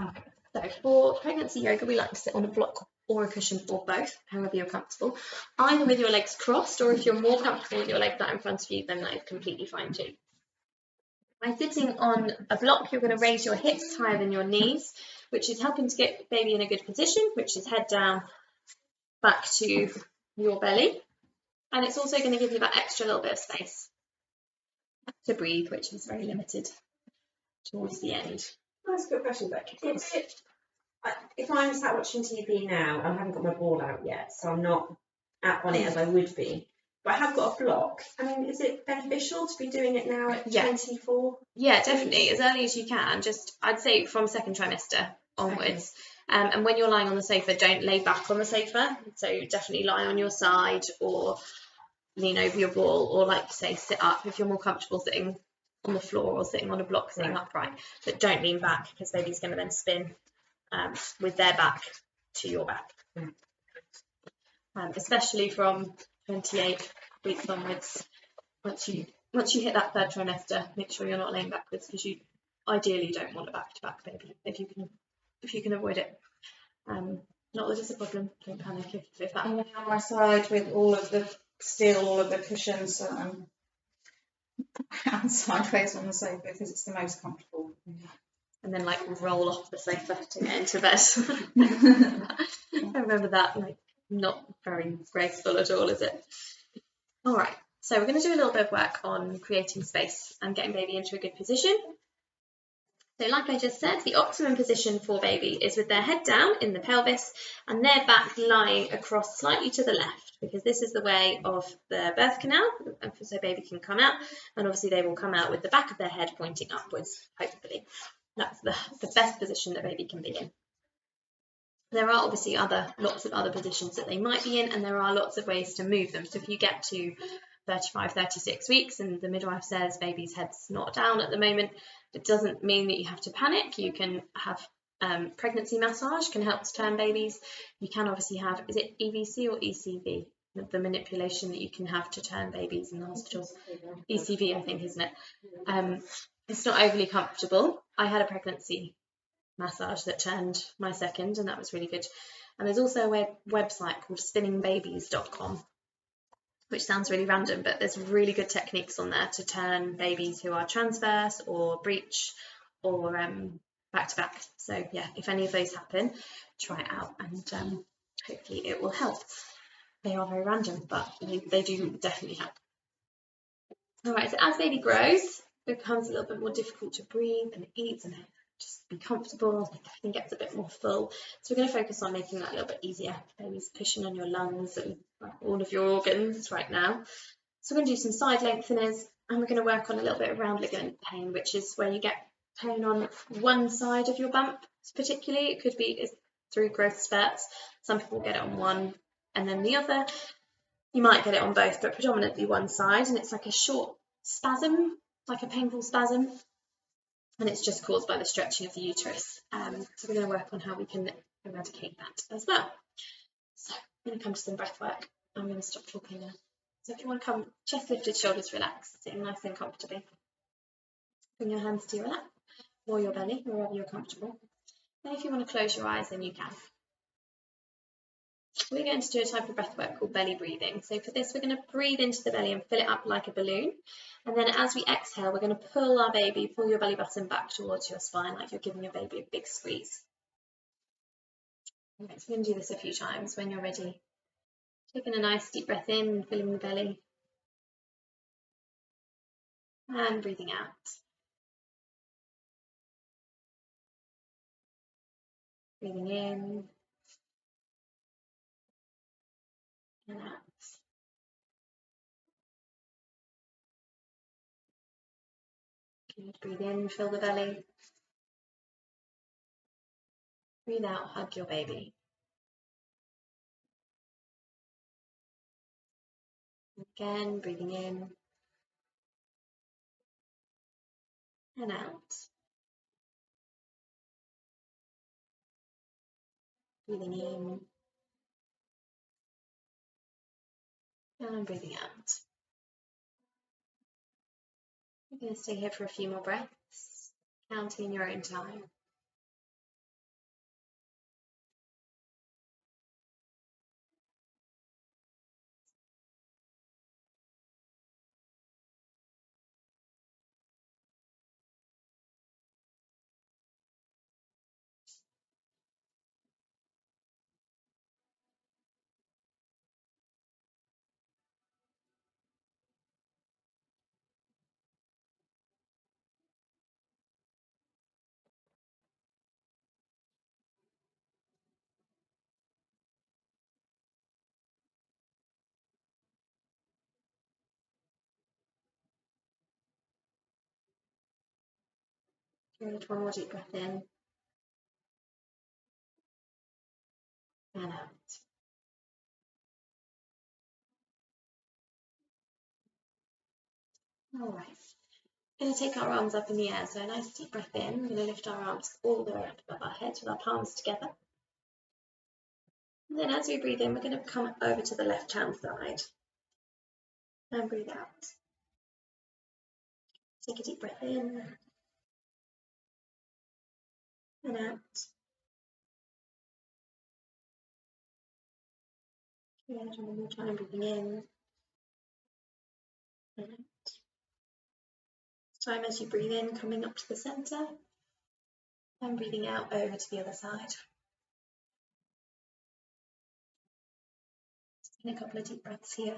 Okay. So for pregnancy yoga, we like to sit on a block or a cushion or both, however you're comfortable, either with your legs crossed, or if you're more comfortable with your leg flat in front of you, then that is completely fine too. By sitting on a block, you're going to raise your hips higher than your knees, which is helping to get baby in a good position, which is head down, back to your belly. And it's also going to give you that extra little bit of space to breathe, which is very limited towards the end. That's a good question, but if I'm sat watching TV now, I haven't got my ball out yet, so I'm not on it as I would be, but I have got a block. I mean, is it beneficial to be doing it now at 24? Yeah, definitely, as early as you can. Just, I'd say from second trimester onwards. Okay. And when you're lying on the sofa, don't lay back on the sofa. So definitely lie on your side or lean over your ball, or like you say, sit up if you're more comfortable sitting on the floor or sitting on a block, sitting upright. But don't lean back, because baby's going to then spin with their back to your back. Especially from 28 weeks onwards. Once you hit that third trimester, make sure you're not laying backwards, because you ideally don't want a back-to-back baby if you can avoid it. Not that it's a problem. Don't panic if that. I'm on my side with all of the cushions, so I'm sideways on the sofa because it's the most comfortable. And then like roll off the sofa to get into bed. I remember that, like, not very graceful at all, is it? All right. So we're going to do a little bit of work on creating space and getting baby into a good position. So like I just said, the optimum position for baby is with their head down in the pelvis and their back lying across slightly to the left, because this is the way of the birth canal, so baby can come out, and obviously they will come out with the back of their head pointing upwards, hopefully. That's the best position that baby can be in. There are obviously lots of other positions that they might be in, and there are lots of ways to move them. So if you get to 35, 36 weeks and the midwife says baby's head's not down at the moment, it doesn't mean that you have to panic. You can have pregnancy massage can help to turn babies. You can obviously have, is it EVC or ECV? The manipulation that you can have to turn babies in the hospitals. ECV, I think, isn't it? It's not overly comfortable. I had a pregnancy massage that turned my second, and that was really good. And there's also a website called spinningbabies.com, which sounds really random, but there's really good techniques on there to turn babies who are transverse or breech or back to back. So yeah, if any of those happen, try it out, and hopefully it will help. They are very random, but they do definitely help. All right, so as baby grows, it becomes a little bit more difficult to breathe and eat and just be comfortable. Everything gets a bit more full. So we're going to focus on making that a little bit easier. Baby's pushing on your lungs and all of your organs right now. So we're going to do some side lengtheners, and we're going to work on a little bit of round ligament pain, which is where you get pain on one side of your bump particularly. It could be through growth spurts. Some people get it on one and then the other. You might get it on both, but predominantly one side, and it's like a short spasm, like a painful spasm, and it's just caused by the stretching of the uterus. So we're going to work on how we can eradicate that as well. So I'm going to come to some breath work. I'm going to stop talking now. So if you want to come, chest lifted, shoulders relaxed, sitting nice and comfortably. Bring your hands to your lap or your belly, wherever you're comfortable. And if you want to close your eyes, then you can. We're going to do a type of breath work called belly breathing. So for this, we're going to breathe into the belly and fill it up like a balloon. And then as we exhale, we're going to pull your belly button back towards your spine, like you're giving your baby a big squeeze. Okay, so we're going to do this a few times. When you're ready, taking a nice deep breath in, filling the belly. And breathing out. Breathing in. And out. Good. Breathe in, fill the belly. Breathe out, hug your baby. Again, breathing in. And out. Breathing in. And breathing out. You're going to stay here for a few more breaths, counting in your own time. Good. One more deep breath in. And out. All right. Going to take our arms up in the air. So a nice deep breath in. We're going to lift our arms all the way up above our heads with our palms together. And then as we breathe in, we're going to come over to the left-hand side. And breathe out. Take a deep breath in. And out. Good. One more time, breathing in. And out. This time as you breathe in, coming up to the centre. And breathing out over to the other side. And a couple of deep breaths here.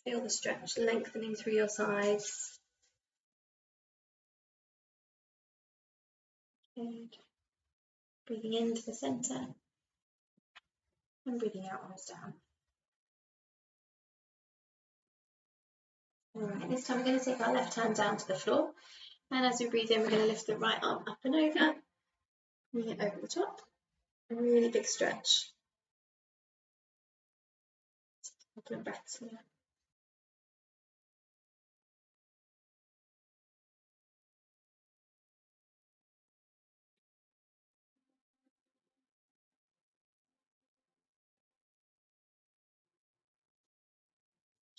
Feel the stretch lengthening through your sides. Good. Breathing into the centre. And breathing out, arms down. All right, this time we're going to take our left hand down to the floor. And as we breathe in, we're going to lift the right arm up and over. Bring it over the top. A really big stretch. A couple of breaths here.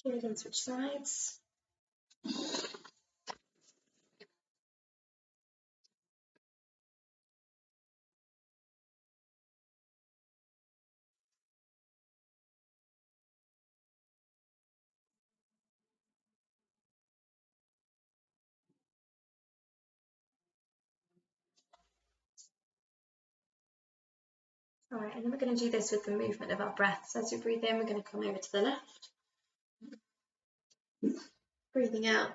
Good, and switch sides. All right, and then we're going to do this with the movement of our breaths. As we breathe in, we're going to come over to the left. Breathing out.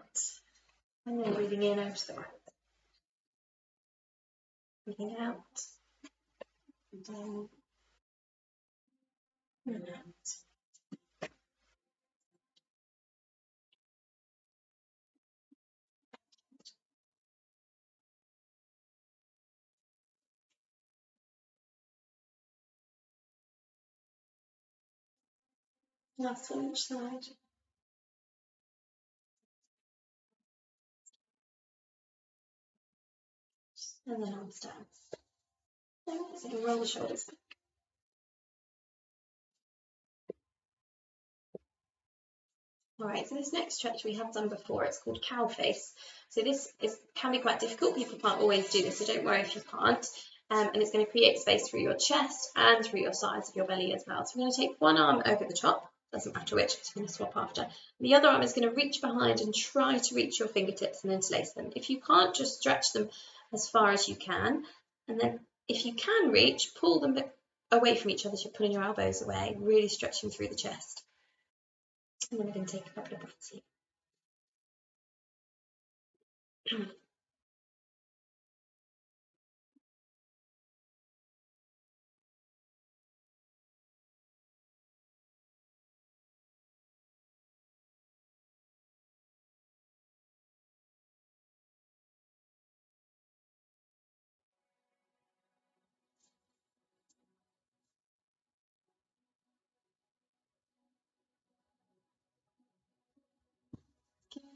And then breathing in over to the right. Breathing out. And down. And out. Last one each side. And then arms down. So you roll the shoulders back. All right, so this next stretch we have done before, it's called cow face. So this can be quite difficult. People can't always do this, so don't worry if you can't. And it's going to create space through your chest and through your sides of your belly as well. So we're going to take one arm over the top, doesn't matter which, because we're going to swap after. The other arm is going to reach behind and try to reach your fingertips and interlace them. If you can't, just stretch them as far as you can. And then if you can reach, pull them away from each other, so you're pulling your elbows away, really stretching through the chest. And then we're going to take a couple of breaths here.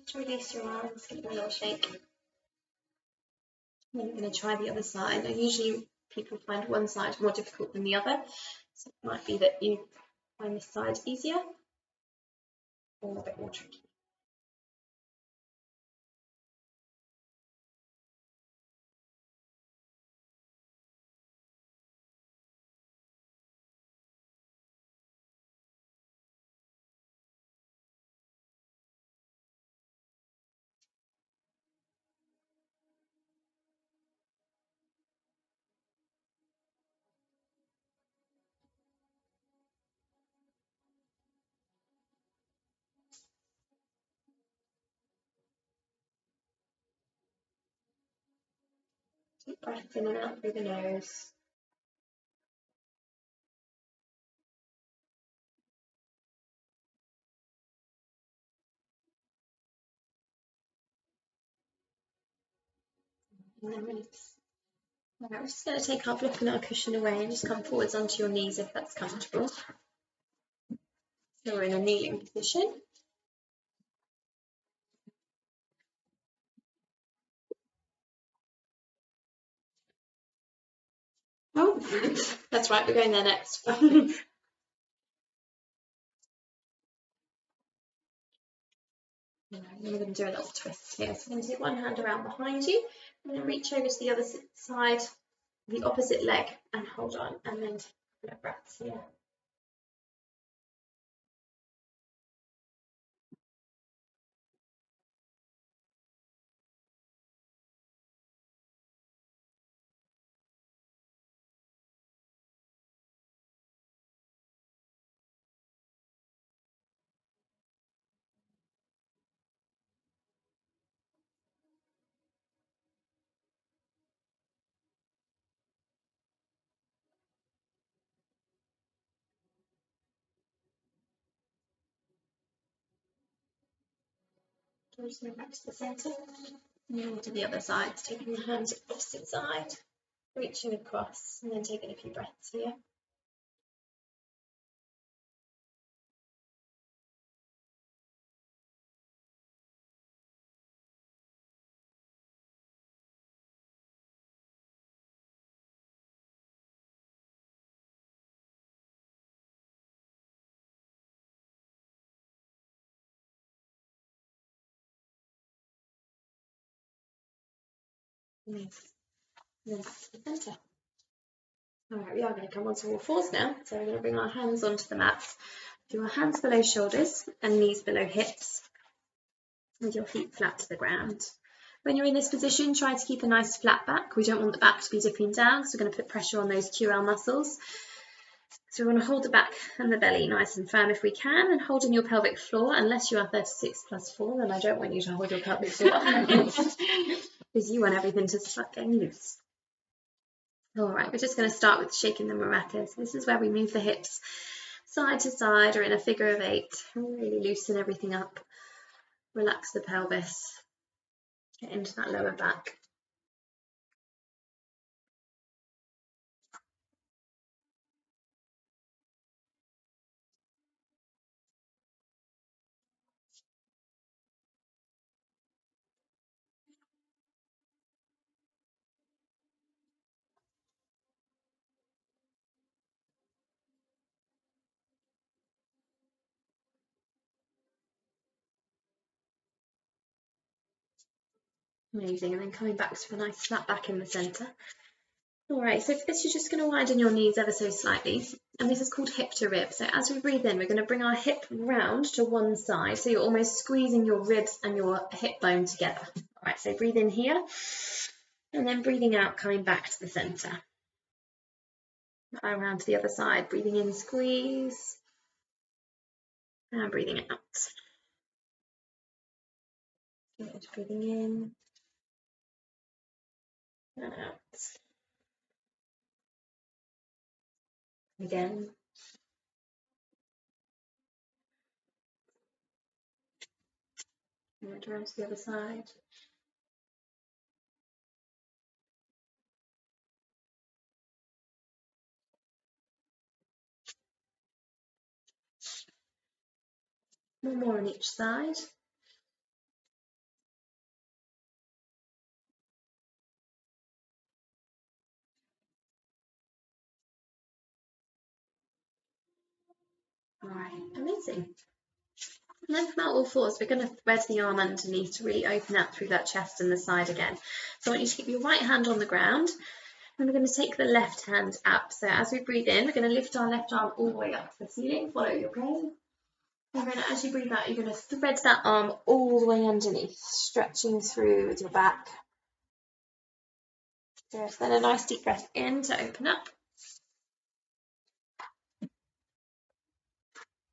To release your arms, give them a little shake. And then we're going to try the other side. Now, usually people find one side more difficult than the other, so it might be that you find this side easier or a bit more tricky. Deep breath in and out through the nose. And then release. Alright, we're just going to take our block and our cushion away and just come forwards onto your knees if that's comfortable. So we're in a kneeling position. Oh, that's right, we're going there next. We're going to do a little twist here. So I'm going to take one hand around behind you and then reach over to the other side, the opposite leg, and hold on, and then take a breath here. Just go back to the centre, and then to the other side, taking the hands at the opposite side, reaching across, and then taking a few breaths here. Nice. And then back to the centre. Alright, we are going to come onto all fours now. So we're going to bring our hands onto the mat. Do our hands below shoulders and knees below hips, with your feet flat to the ground. When you're in this position, try to keep a nice flat back. We don't want the back to be dipping down, so we're going to put pressure on those QL muscles. So we want to hold the back and the belly nice and firm if we can, and holding your pelvic floor. Unless you are 36 plus 4, then I don't want you to hold your pelvic floor because you want everything to start getting loose. All right, we're just going to start with shaking the maracas. This is where we move the hips side to side or in a figure of 8. Really loosen everything up. Relax the pelvis. Get into that lower back. Amazing, and then coming back to a nice flat back in the centre. All right, so for this you're just going to widen your knees ever so slightly, and this is called hip to rib. So as we breathe in, we're going to bring our hip round to one side, so you're almost squeezing your ribs and your hip bone together. All right, so breathe in here, and then breathing out, coming back to the centre. Around to the other side, breathing in, squeeze, and breathing out. Good, breathing in, and out. Again. And around to the other side. One more on each side. All right, amazing. And then from out all fours, we're going to thread the arm underneath to really open out through that chest and the side again. So I want you to keep your right hand on the ground, and we're going to take the left hand up. So as we breathe in, we're going to lift our left arm all the way up to the ceiling, follow your gaze. And then as you breathe out, you're going to thread that arm all the way underneath, stretching through with your back. Good. Then a nice deep breath in to open up.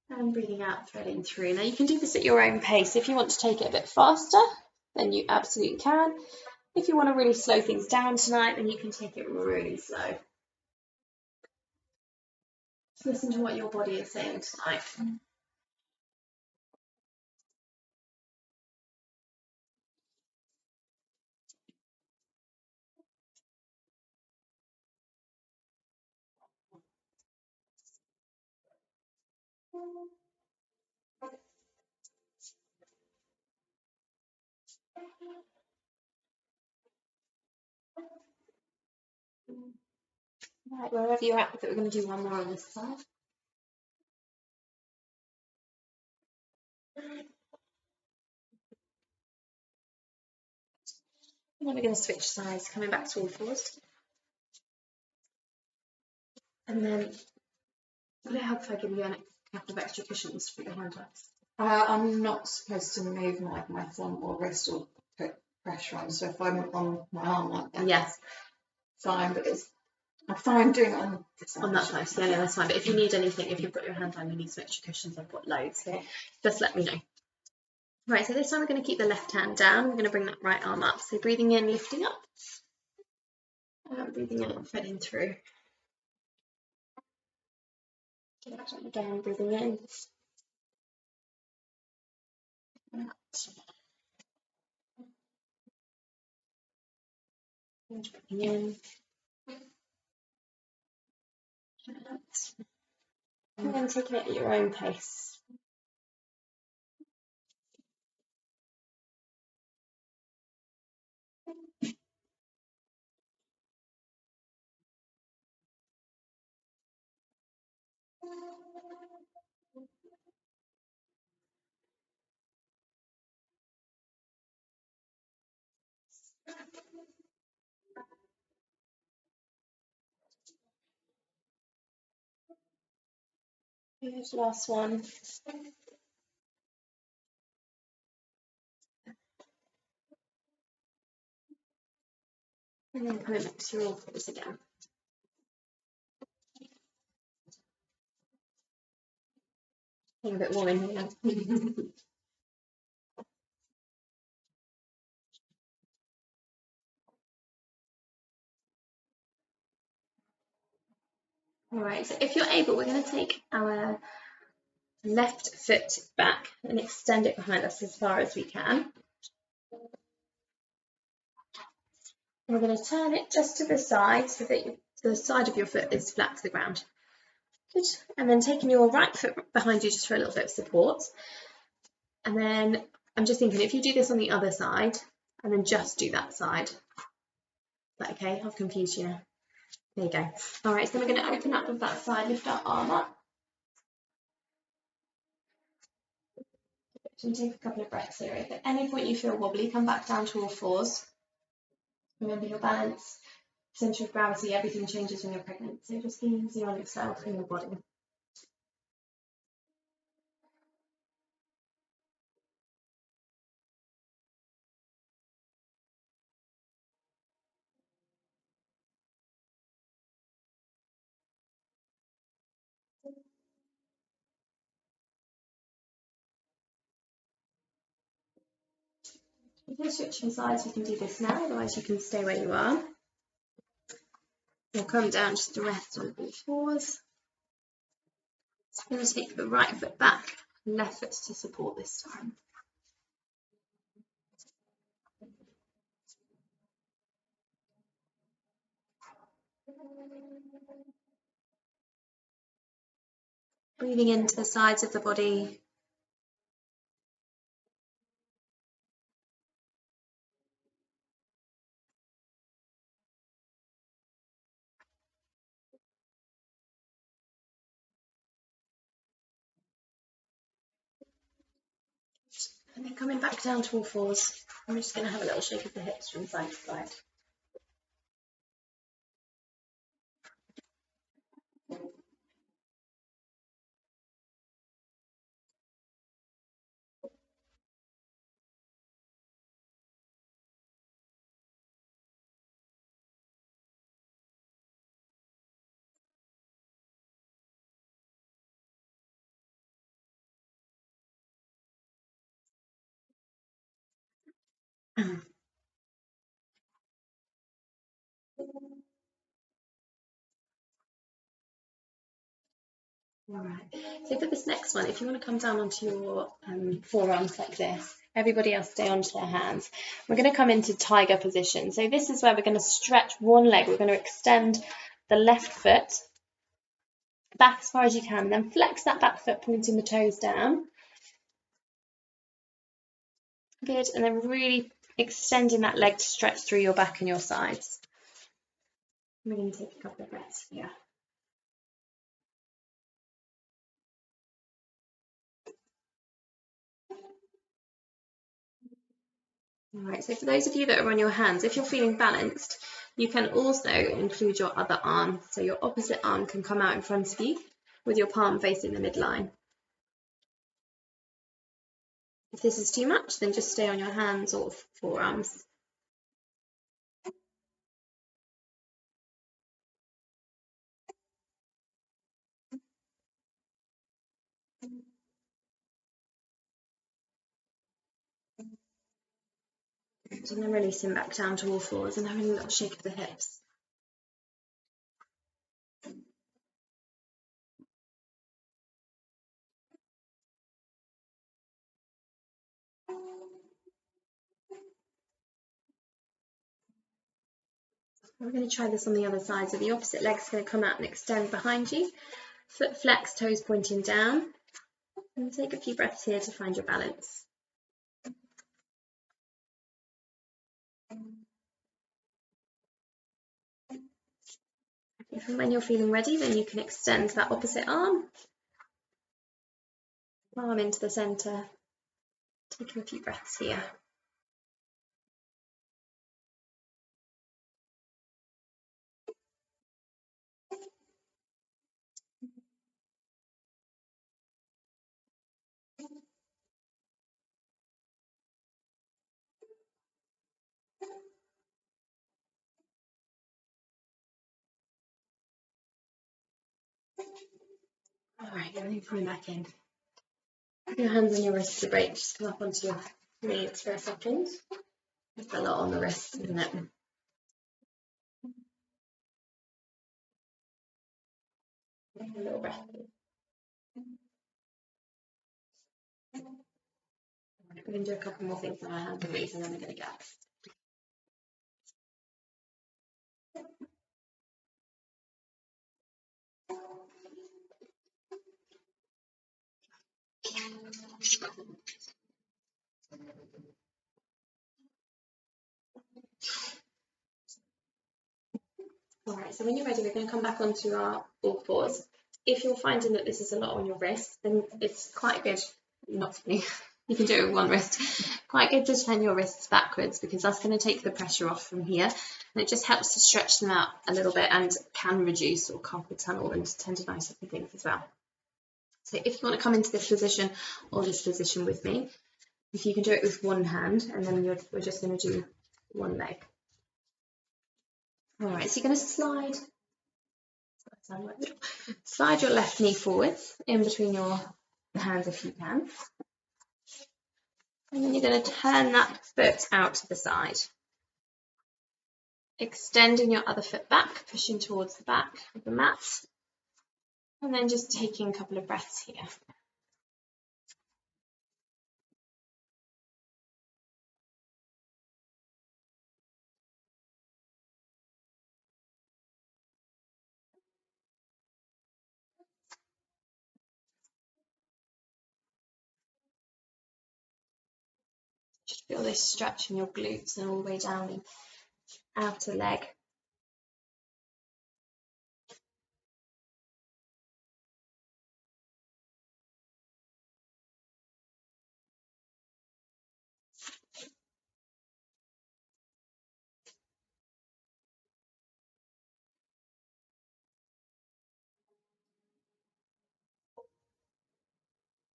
And breathing out, threading through. Now you can do this at your own pace. If you want to take it a bit faster, then you absolutely can. If you want to really slow things down tonight, then you can take it really slow. Just listen to what your body is saying tonight. Right, wherever you're at with it, we're going to do one more on this side. And then we're going to switch sides, coming back to all fours. And then, would it help if I give you a couple of extra cushions to put your hand up? I'm not supposed to move my thumb or wrist or put pressure on, so if I'm on my arm like that, Yes, fine, but I'm fine doing it on this side. on that side. Yeah, no, that's fine. But if you need anything, if you've got your hand down, you need some extra cushions, I've got loads here. Just let me know. Right, so this time we're going to keep the left hand down. We're going to bring that right arm up. So breathing in, lifting up. Breathing out, feeling through. Again, breathing in. Out. And breathing in. Out. And then taking it at your own pace. Here's the last one. And then coming back to all fours again. Getting a bit warm in here. All right, so if you're able, we're going to take our left foot back and extend it behind us as far as we can. And we're going to turn it just to the side so that the side of your foot is flat to the ground. Good. And then taking your right foot behind you just for a little bit of support. And then I'm just thinking, if you do this on the other side and then just do that side. Is that okay? I've confused you now. There you go. All right, so we're going to open up with that side, lift our arm up. And take a couple of breaths here. If at any point you feel wobbly, come back down to all fours. Remember your balance, centre of gravity, everything changes when you're pregnant. So just be easy on yourself and your body. If you're switching sides, you can do this now, otherwise you can stay where you are. We'll come down just to rest on all fours. So I'm going to take the right foot back, left foot to support this time. Breathing into the sides of the body. And then coming back down to all fours. I'm just going to have a little shake of the hips from side to side. All right, so for this next one, if you want to come down onto your forearms like this, everybody else stay onto their hands. We're going to come into tiger position. So this is where we're going to stretch one leg. We're going to extend the left foot back as far as you can, then flex that back foot, pointing the toes down. Good, and then really extending that leg to stretch through your back and your sides. We're going to take a couple of breaths here. All right, so for those of you that are on your hands, if you're feeling balanced, you can also include your other arm. So your opposite arm can come out in front of you with your palm facing the midline. If this is too much, then just stay on your hands or forearms. And then releasing back down to all fours and having a little shake of the hips. We're going to try this on the other side. So the opposite leg's going to come out and extend behind you. Foot flex, toes pointing down. And take a few breaths here to find your balance. If and when you're feeling ready, then you can extend that opposite arm. Palm into the centre. Taking a few breaths here. All right, and then coming back in. Put your hands on your wrists to break. Just come up onto your knees for a second. There's a lot on the wrists, isn't it? Take a little breath. We're going to do a couple more things on our hands and knees, and then we're going to get. All right, so when you're ready, we're going to come back onto our all fours. If you're finding that this is a lot on your wrist, then it's quite good, not for me, you can do it with one wrist, quite good to turn your wrists backwards because that's going to take the pressure off from here and it just helps to stretch them out a little bit and can reduce or carpal tunnel and tendonitis and things as well. So if you want to come into this position or this position with me, if you can do it with one hand and then we're just going to do one leg. All right, so you're going to slide your left knee forwards in between your hands if you can. And then you're going to turn that foot out to the side. Extending your other foot back, pushing towards the back of the mat. And then just taking a couple of breaths here. Just feel this stretch in your glutes and all the way down the outer leg.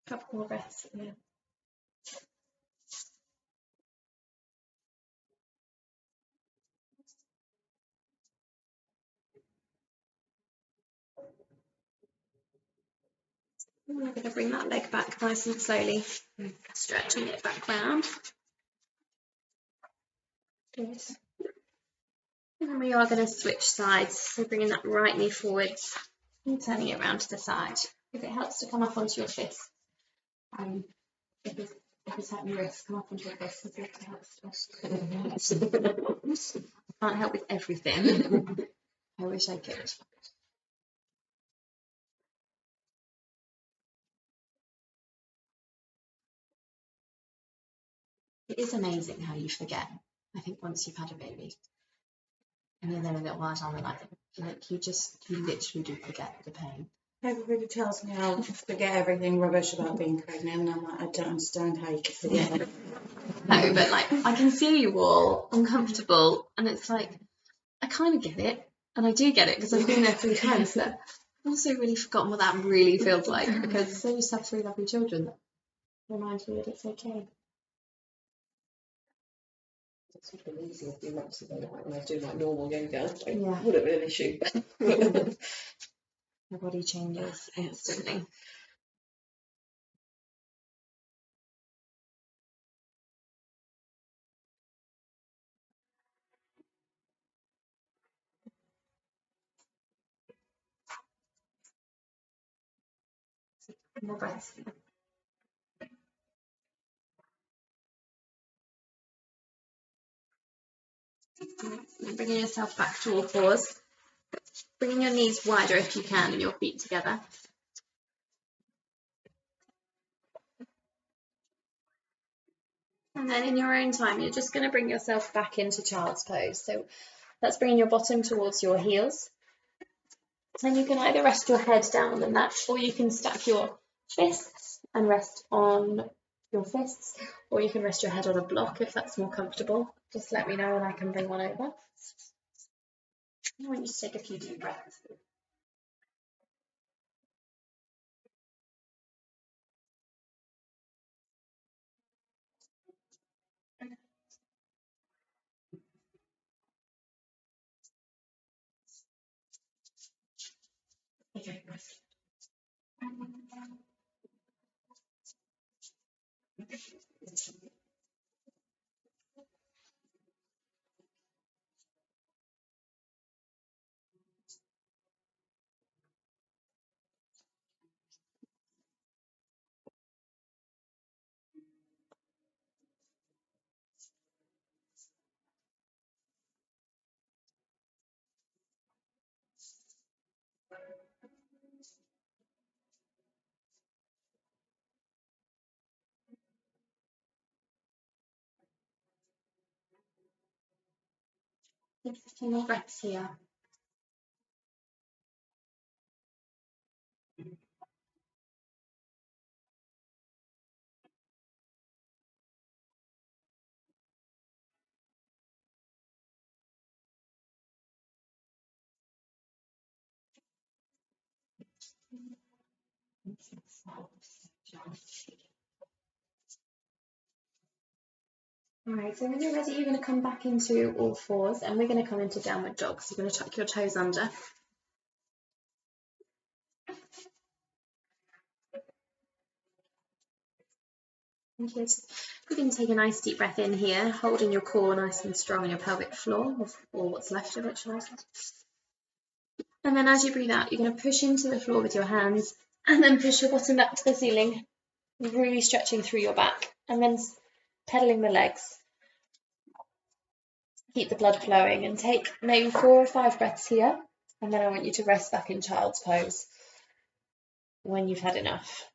A couple more breaths here. And we're going to bring that leg back nice and slowly, stretching it back round. Good. And then we are going to switch sides, so bringing that right knee forwards and turning it around to the side. If it helps to come up onto your fist, if it's hurting your wrist, come up onto your fist. If it helps. I can't help with everything. I wish I could. It is amazing how you forget, I think, once you've had a baby. and then a little while down the line, like you literally do forget the pain. Everybody tells me I'll forget everything rubbish about being pregnant, and I'm like, I don't understand how you can forget everything. No, but like I can see you all uncomfortable, and it's like I kind of get it, and I do get it because I've been there 3 times. But I've also really forgotten what that really feels like, because they just have 3 lovely children that remind you that it's okay. It's sort of easy a few months ago, like when I was doing like normal yoga, like, Yeah. would have been an issue. My body changes instantly. More breaths. And bringing yourself back to all fours. Bringing your knees wider if you can and your feet together. And then in your own time, you're just going to bring yourself back into child's pose. So that's bringing your bottom towards your heels. And you can either rest your head down on the mat, or you can stack your fists and rest on your fists, or you can rest your head on a block if that's more comfortable. Just let me know and I can bring one over. I want you to take a few deep breaths. Okay. Take a few more breaths here. Alright, so when you're ready, you're going to come back into all fours and we're going to come into downward dog. So you're going to tuck your toes under. And just, you can take a nice deep breath in here, holding your core nice and strong on your pelvic floor, or what's left of it, shall I say. And then as you breathe out, you're going to push into the floor with your hands and then push your bottom up to the ceiling, really stretching through your back, and then pedaling the legs. Keep the blood flowing and take maybe 4 or 5 breaths here, and then I want you to rest back in child's pose when you've had enough.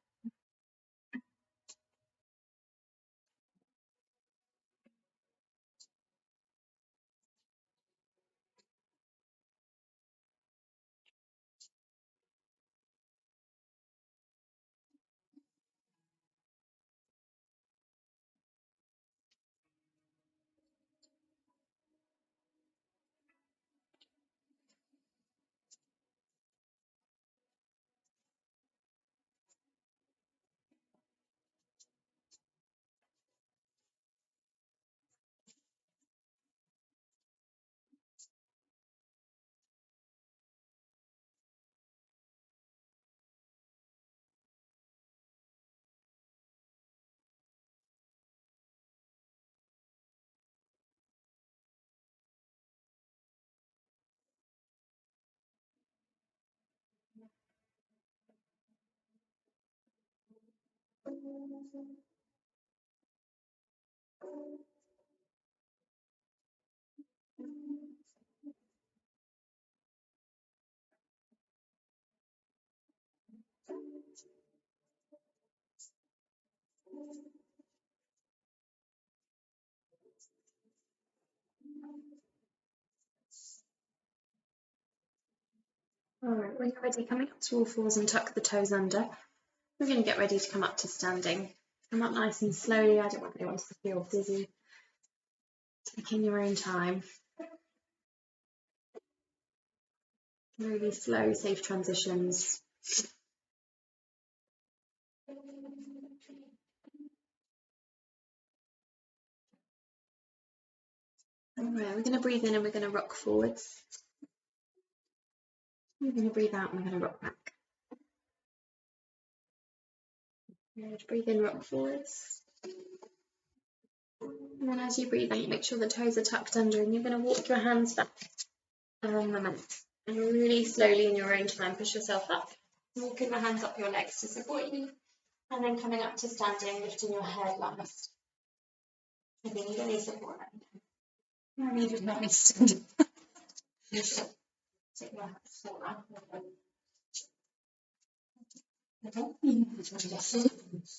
when you're ready, coming up to all fours and tuck the toes under. We're going to get ready to come up to standing. Come up nice and slowly. I don't want anyone to feel dizzy. Taking your own time. Really slow, safe transitions. Alright, we're going to breathe in and we're going to rock forwards. We're going to breathe out and we're going to rock back. Good. Breathe in, rock forwards. And then as you breathe out, you make sure the toes are tucked under and you're going to walk your hands back along the mat. And really slowly in your own time, push yourself up. Walking the hands up your legs to support you. And then coming up to standing, lifting your head last. If you need any support, No, you did not need to stand up. take your hands forward.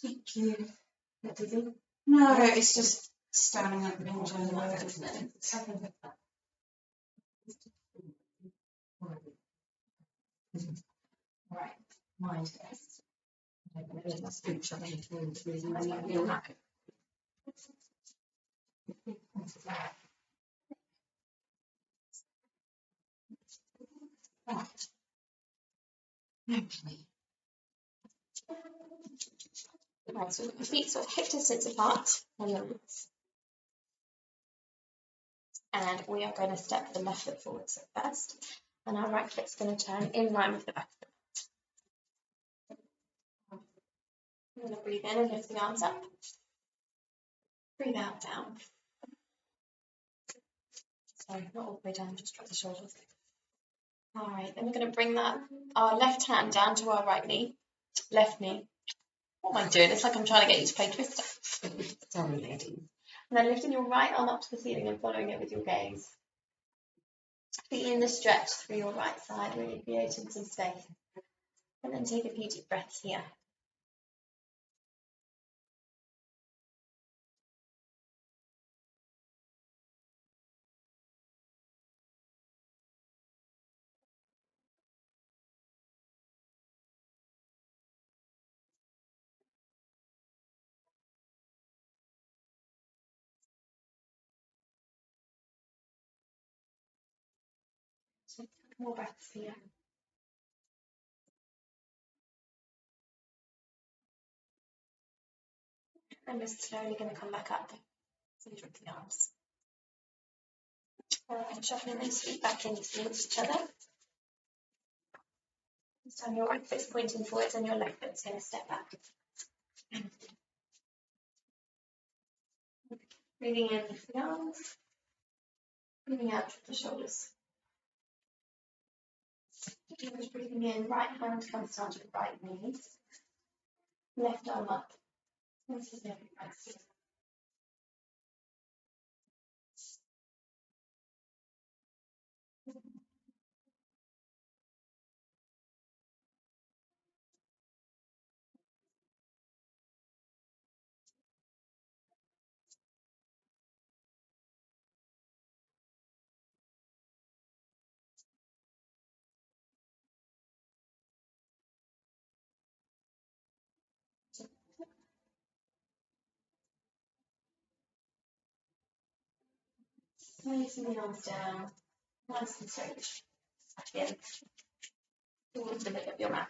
Thank you. No, it's just standing up in general, isn't it? Right, mind test. Right, so your feet sort of hip distance apart on your legs. And we are going to step the left foot forwards first. And our right foot's going to turn in line with the back of the mat. I'm going to breathe in and lift the arms up. Breathe out, down. Sorry, not all the way down, just drop the shoulders. All right, then we're going to bring our left hand down to our right knee, left knee. What am I doing? It's like I'm trying to get you to play Twister. Sorry, ladies. And then lifting your right arm up to the ceiling and following it with your gaze. Feeling the stretch through your right side, really creating some space. And then take a few deep breaths here. So more breaths here. And we're slowly going to come back up. So you drop the arms. All right, shuffling those feet back in towards each other. This time your right foot's pointing forwards and your left foot's going to step back. Breathing in, lift the arms. Breathing out, drop the shoulders. Just breathing in, right hand comes down to the right knee. Left arm up. This is every breath. Releasing the arms down, nice and straight. Back in, towards the middle of your mat.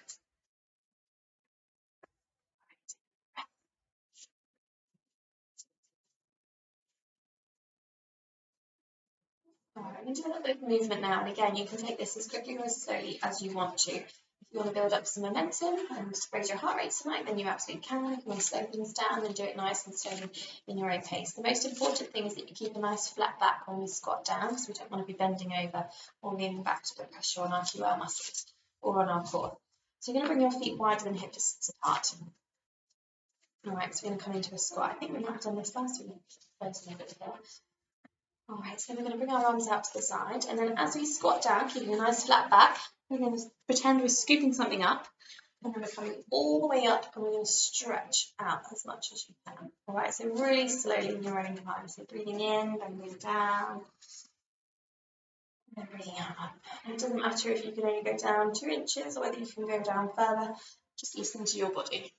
Alright, we're going to do a little bit of movement now, and again, you can take this as quickly or as slowly as you want to. If you want to build up some momentum and raise your heart rate tonight, then you absolutely can. If you want to slow things down, then do it nice and slowly in your own pace. The most important thing is that you keep a nice flat back when we squat down, because we don't want to be bending over or leaning back to put pressure on our QL muscles or on our core. So you're going to bring your feet wider than hip distance apart. Alright, so we're going to come into a squat. I think we might have done this last week. Alright, so then we're going to bring our arms out to the side, and then as we squat down, keeping a nice flat back, we're going to pretend we're scooping something up, and then we're coming all the way up, and we're going to stretch out as much as you can. Alright, so really slowly in your own time. So breathing in, then moving down, And bringing it up. And it doesn't matter if you can only go down 2 inches or whether you can go down further, just listen to your body.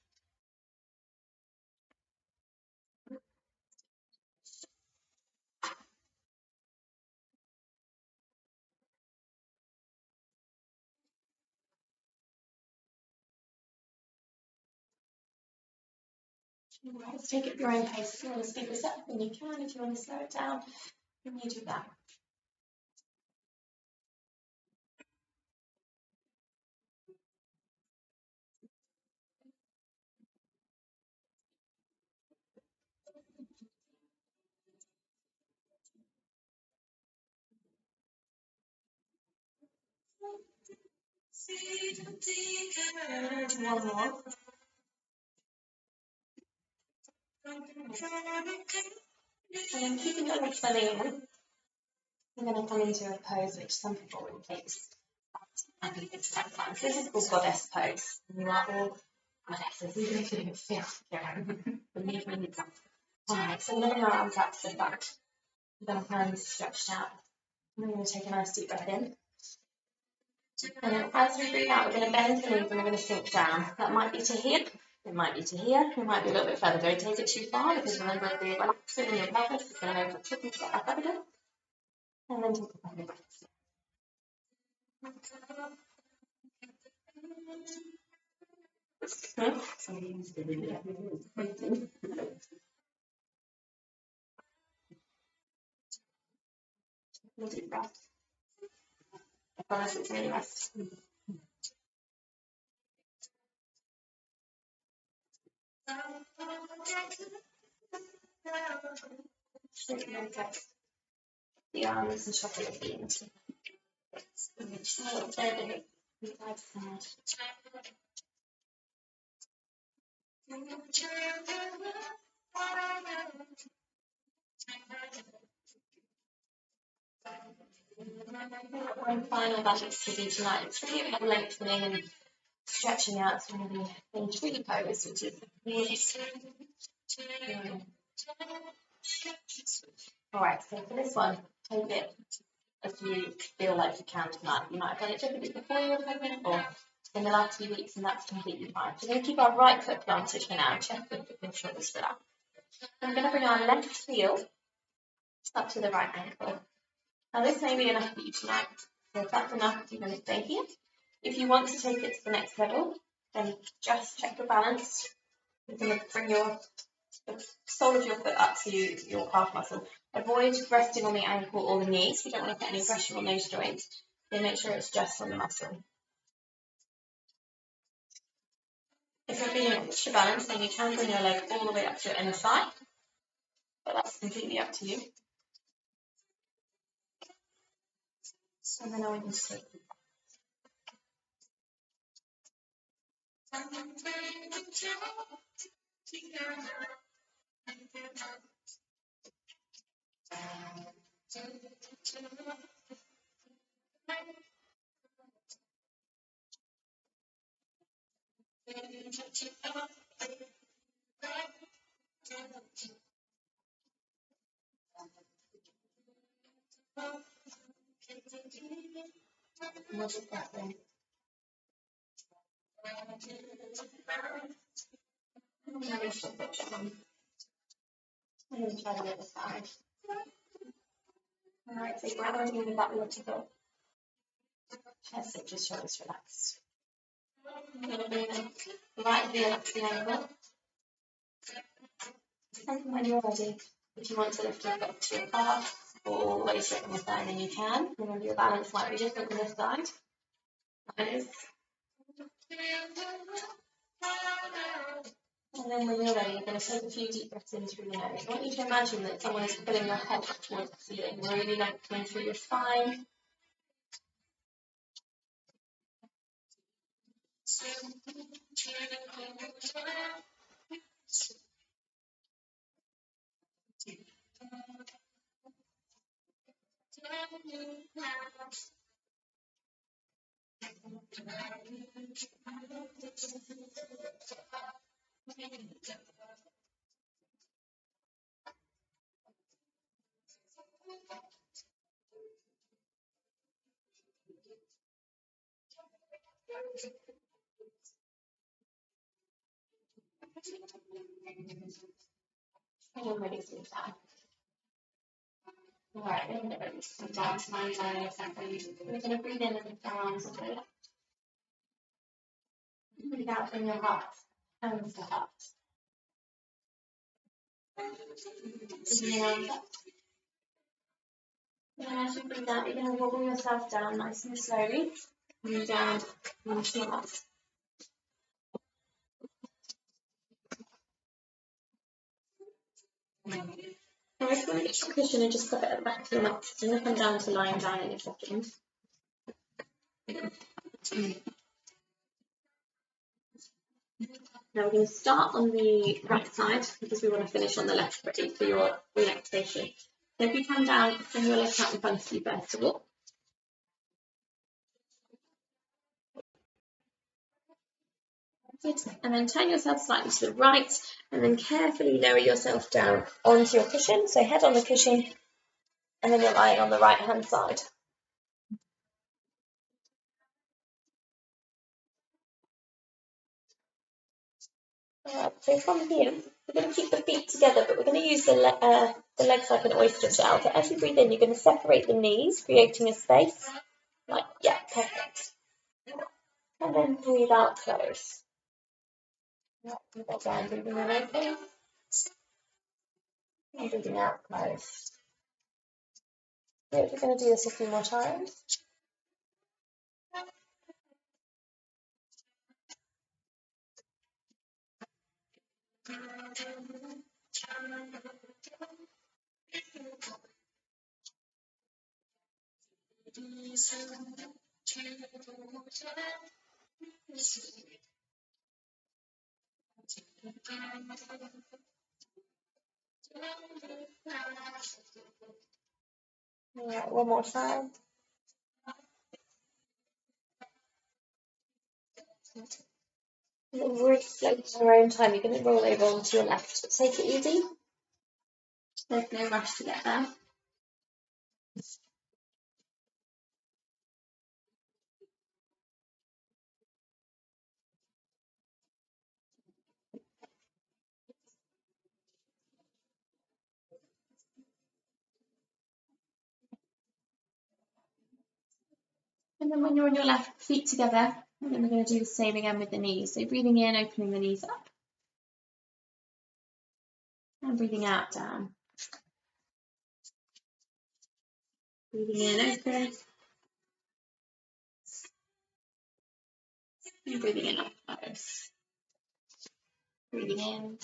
Right, let's take it at your own pace. If you want to speed this up, then you can. If you want to slow it down, then you do that. And one more. And then keeping your legs belly in, we're going to come into a pose which some people will place. I think it's sometimes. This is called goddess pose. You are all goddesses, even if you don't feel believe me, you can. Alright, so we're going to bring our arms out to the front. We're going to hands stretched out. And we're going to take a nice deep breath in. And then as we breathe out, we're going to bend the knees and we're going to sink down. That might be to here, it might be to here, it might be a little bit further. Don't take it too far because remember the relaxing in your pelvis is going to make it tricky to get back up again. And then take a couple of breaths. Deep breath. I promise it's really rest. The arms and shuffle your feet into one final balance to do tonight. It's really about lengthening and stretching out to really in tree pose, which is really Alright, so for this one, take it as you feel like you can tonight. You might have done it differently before you were pregnant or in the last few weeks, and that's completely fine. So we're going to keep our right foot planted for now, chest and shoulders for that. I'm going to bring our left heel up to the right ankle. Now this may be enough for you tonight. So if that's enough, you're going to stay here. If you want to take it to the next level, then just check your balance. You're going to bring the sole of your foot up to your calf muscle. Avoid resting on the ankle or the knees. You don't want to put any pressure on those joints. Then make sure it's just on the muscle. If you're feeling extra balance, then you can bring your leg all the way up to your inner thigh. But that's completely up to you. And then I can sleep. What is that then? I'm going to shift it down. I'm going to try the other side. Alright, so grounding with that little bit. Chest and just shoulders relaxed. I'm going to bring the right heel up to the ankle. And when you're ready, if you want to lift your foot to your calf or all the way straight on the side, then you can. Remember your balance might be different on this side. Nice. And then when you're ready, you're going to take a few deep breaths in through your nose. I want you to imagine that someone is pulling your head towards the ceiling, really lengthening through your spine. And release it down. Alright, we're going to release them down to lying down in a second. We're going to breathe in and lift our arms up. Breathe out in your heart. Hands to heart. Breathe in arms up. And as you breathe out, you're going to wobble yourself down nice and slowly. Coming down onto your mat. Now, if you want to get your cushion and just pop it at the back of your mat, so I'm going to come down to lying down in a second. Now we're going to start on the right side because we want to finish on the left ready for your relaxation. So if you come down, bring your legs out in front of you first of all. Good. And then turn yourself slightly to the right and then carefully lower yourself down onto your cushion. So head on the cushion and then you're lying on the right hand side. So from here, we're going to keep the feet together, but we're going to use the legs like an oyster shell. So as you breathe in, you're going to separate the knees, creating a space. Yeah, perfect. And then breathe out, close. Again, breathing in open. And breathing out, close. Good, we're going to do this a few more times. Alright, one more time. Really slowly in your own time, you're going to roll over onto your left. Take it easy. There's no rush to get there. And then when you're on your left, feet together, and then we're going to do the same again with the knees. So breathing in, opening the knees up. And breathing out, down. Breathing in, open. And breathing in, up, close. Breathing in.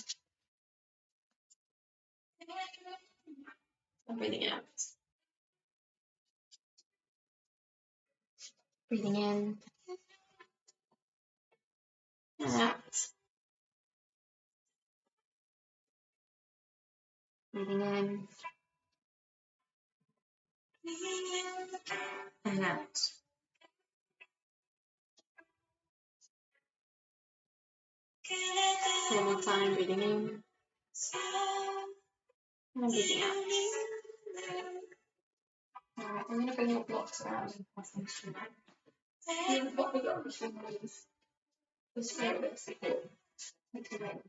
And breathing out. Breathing in. And out. Breathing in. And out. One more time, breathing in. And breathing out. Alright, I'm going to bring your blocks around and pass them to you. What we got between these is for a bit of support. Okay.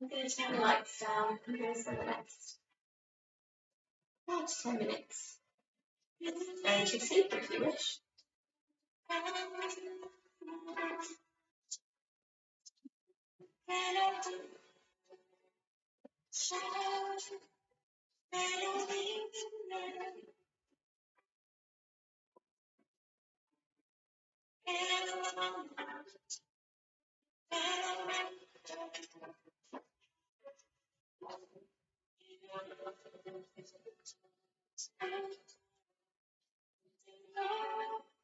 I'm going to turn the lights down. I'm going to spend the next 5 to 10 minutes going to sleep if you wish.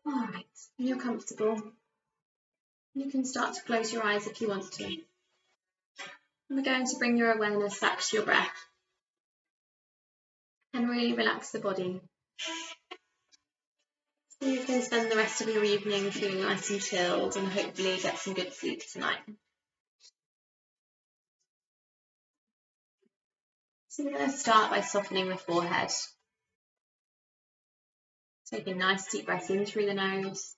Alright, when you're comfortable, you can start to close your eyes if you want to. And we're going to bring your awareness back to your breath and really relax the body. So you can spend the rest of your evening feeling nice and chilled and hopefully get some good sleep tonight. So we're going to start by softening the forehead. Take a nice deep breath in through the nose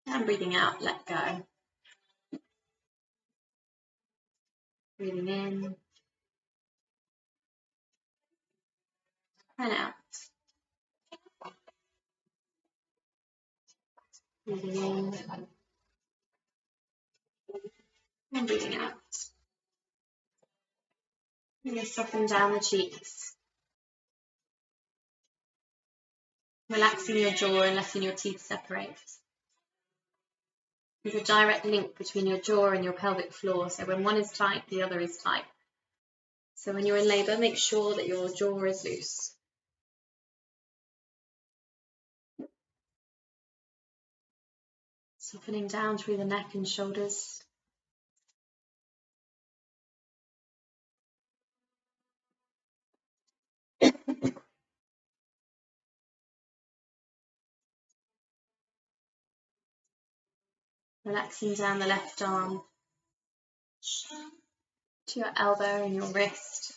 And breathing out, let go. Breathing in and out. Breathing in and breathing out. And just soften down the cheeks. Relaxing your jaw and letting your teeth separate. There's a direct link between your jaw and your pelvic floor, so when one is tight, the other is tight. So when you're in labour, make sure that your jaw is loose. Softening down through the neck and shoulders. Relaxing down the left arm to your elbow and your wrist.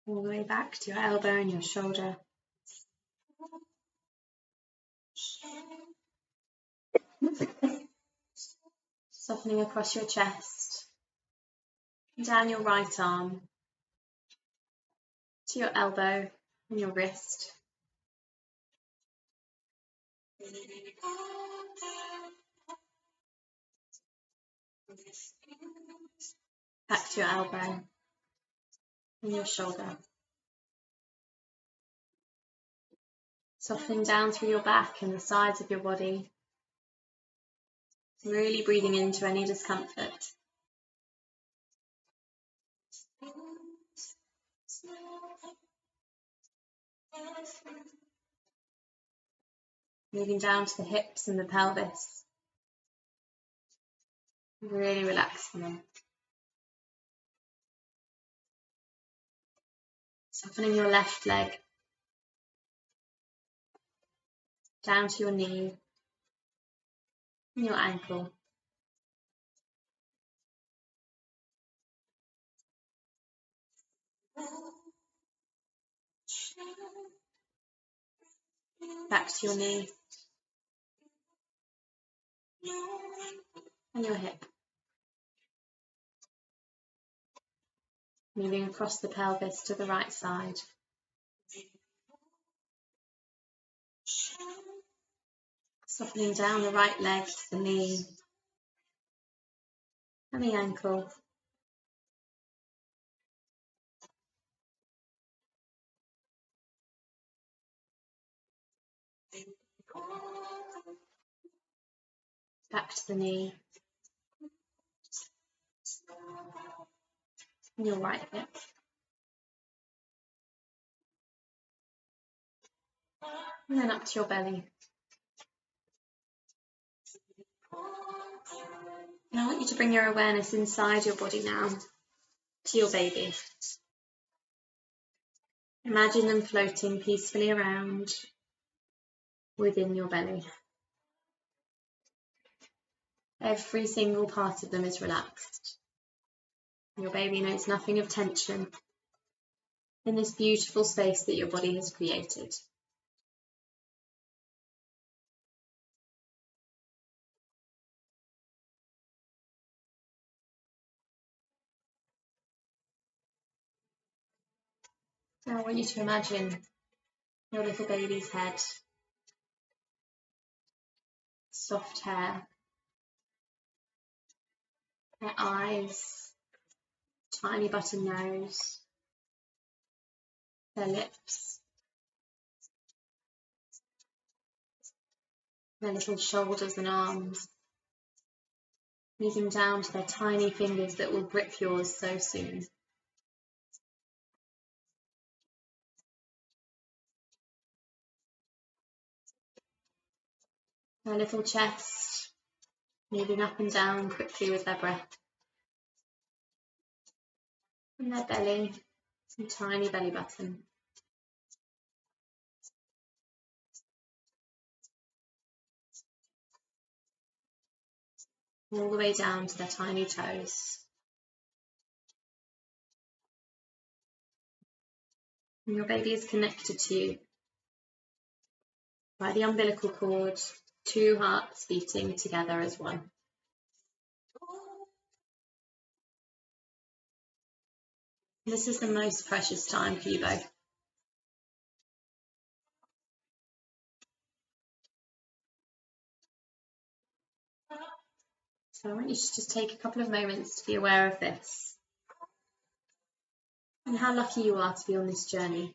All the way back to your elbow and your shoulder. Softening across your chest. Down your right arm to your elbow and your wrist. Back to your elbow and your shoulder. Softening down through your back and the sides of your body. Really breathing into any discomfort. Moving down to the hips and the pelvis. Really relaxing them. Softening your left leg. Down to your knee and your ankle. Back to your knee and your hip. Moving across the pelvis to the right side. Softening down the right leg to the knee and the ankle. Back to the knee and your right hip. And then up to your belly. And I want you to bring your awareness inside your body now to your baby. Imagine them floating peacefully around within your belly. Every single part of them is relaxed. Your baby knows nothing of tension in this beautiful space that your body has created. Now I want you to imagine your little baby's head, soft hair, their eyes, tiny button nose, their lips, their little shoulders and arms, moving down to their tiny fingers that will grip yours so soon. Their little chest, moving up and down quickly with their breath. And their belly, and tiny belly button. All the way down to their tiny toes. And your baby is connected to you by the umbilical cord, 2 hearts beating together as one. This is the most precious time for you both. So I want you to just take a couple of moments to be aware of this and how lucky you are to be on this journey.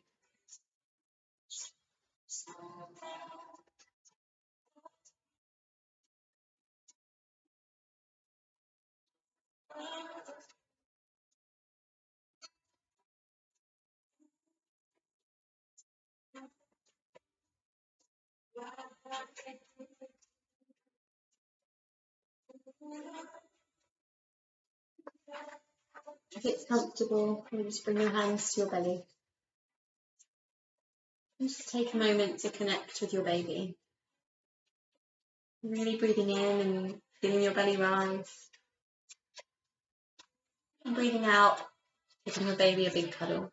If it's comfortable, you just bring your hands to your belly. And just take a moment to connect with your baby. Really breathing in and feeling your belly rise. And breathing out, giving your baby a big cuddle.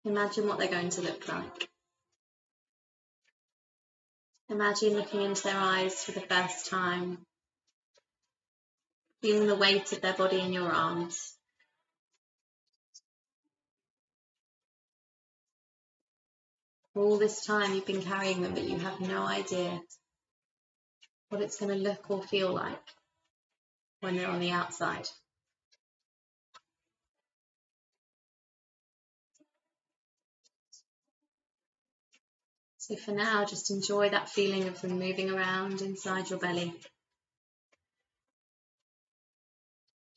Imagine what they're going to look like. Imagine looking into their eyes for the first time, feeling the weight of their body in your arms. All this time you've been carrying them, but you have no idea what it's going to look or feel like when they're on the outside. So for now, just enjoy that feeling of them moving around inside your belly,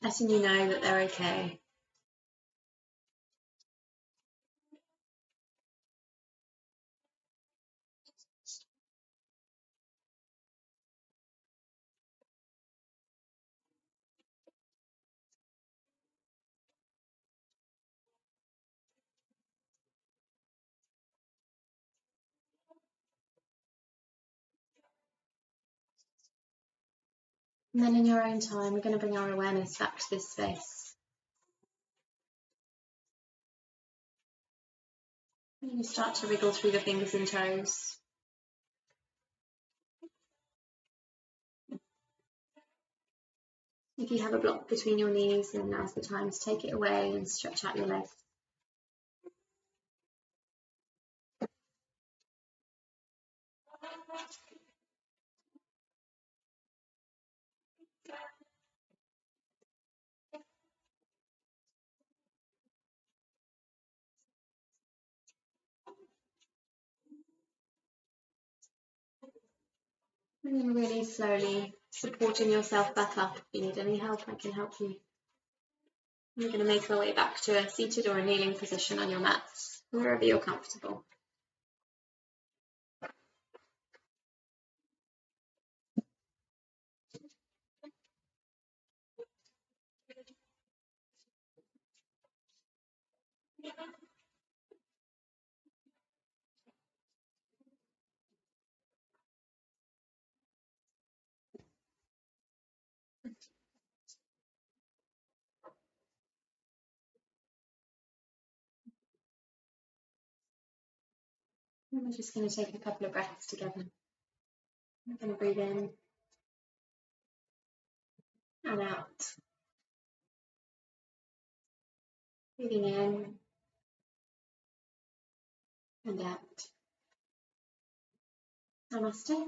letting you know that they're okay. And then in your own time, we're going to bring our awareness back to this space. And you start to wriggle through the fingers and toes. If you have a block between your knees, then now's the time to take it away and stretch out your legs. And then really slowly supporting yourself back up. If you need any help, I can help you. We're going to make our way back to a seated or a kneeling position on your mat, wherever you're comfortable. And we're just going to take a couple of breaths together. We're going to breathe in and out. Breathing in and out. Namaste.